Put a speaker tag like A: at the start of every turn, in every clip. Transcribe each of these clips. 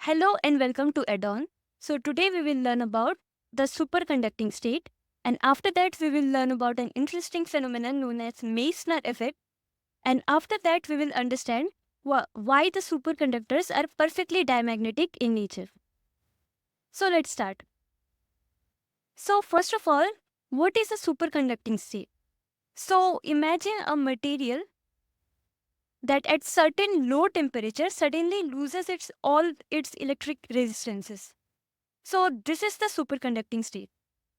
A: Hello and welcome to Add-on. So today we will learn about the superconducting state, and after that we will learn about an interesting phenomenon known as Meissner effect, and after that we will understand why the superconductors are perfectly diamagnetic in nature. So let's start. So first of all, what is a superconducting state? So imagine a material that at certain low temperature suddenly loses all its electric resistances. So this is the superconducting state.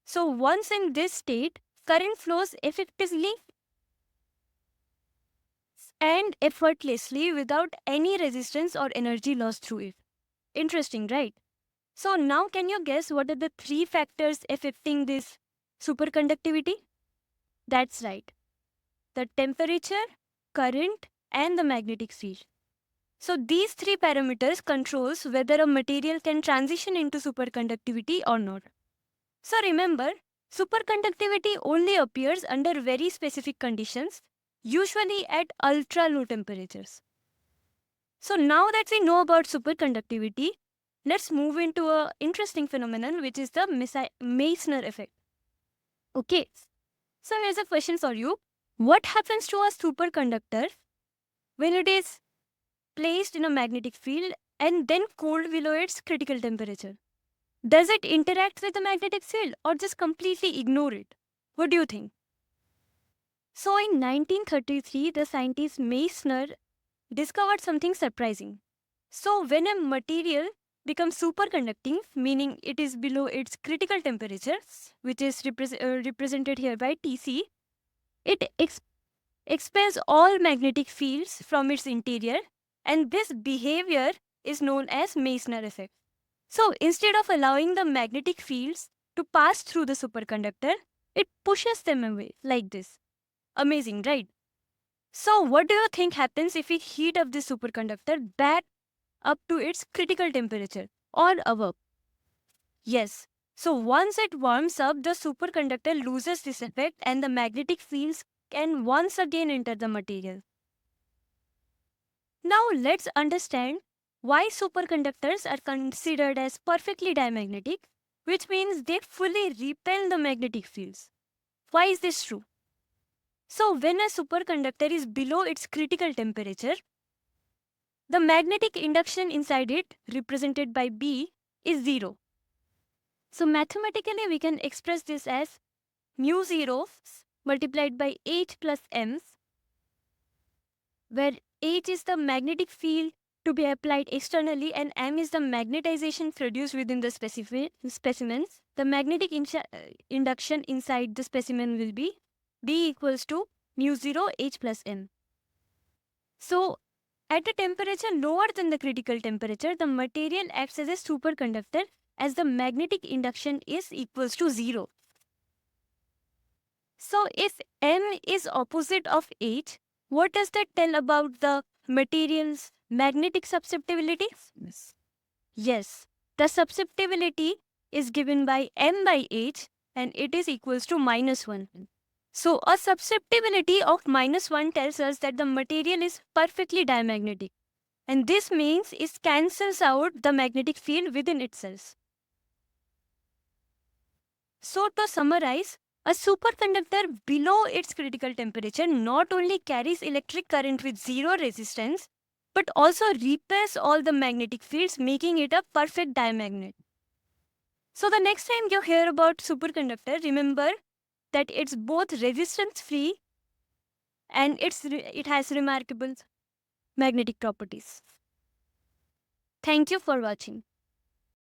A: So once in this state, current flows effectively and effortlessly without any resistance or energy loss through it. Interesting, right? So now can you guess what are the three factors affecting this superconductivity? That's right. The temperature, current, and the magnetic field. So these three parameters controls whether a material can transition into superconductivity or not. So remember, superconductivity only appears under very specific conditions, usually at ultra low temperatures. So now that we know about superconductivity, let's move into an interesting phenomenon which is the Meissner effect. Okay, so here's a question for you. What happens to a superconductor when it is placed in a magnetic field and then cooled below its critical temperature? Does it interact with the magnetic field or just completely ignore it? What do you think? So in 1933, the scientist Meissner discovered something surprising. So when a material becomes superconducting, meaning it is below its critical temperature, which is represented here by Tc, it expels all magnetic fields from its interior, and this behavior is known as Meissner effect. So instead of allowing the magnetic fields to pass through the superconductor, it pushes them away like this. Amazing, right? So what do you think happens if we heat up the superconductor back up to its critical temperature or above? Yes. So once it warms up, the superconductor loses this effect and the magnetic fields can once again enter the material. Now let's understand why superconductors are considered as perfectly diamagnetic, which means they fully repel the magnetic fields. Why is this true? So when a superconductor is below its critical temperature, the magnetic induction inside it, represented by B, is 0. So mathematically we can express this as mu 0 multiplied by H plus M, where H is the magnetic field to be applied externally and M is the magnetization produced within the specimens. The magnetic induction inside the specimen will be D equals to mu 0 H plus M. So at a temperature lower than the critical temperature, the material acts as a superconductor as the magnetic induction is equals to 0. So if M is opposite of H, what does that tell about the material's magnetic susceptibility? Yes, the susceptibility is given by M by H and it is equals to -1. So a susceptibility of -1 tells us that the material is perfectly diamagnetic. And this means it cancels out the magnetic field within itself. So to summarize, a superconductor below its critical temperature not only carries electric current with zero resistance, but also repels all the magnetic fields, making it a perfect diamagnet. So the next time you hear about superconductor, remember that it's both resistance-free and it has remarkable magnetic properties. Thank you for watching.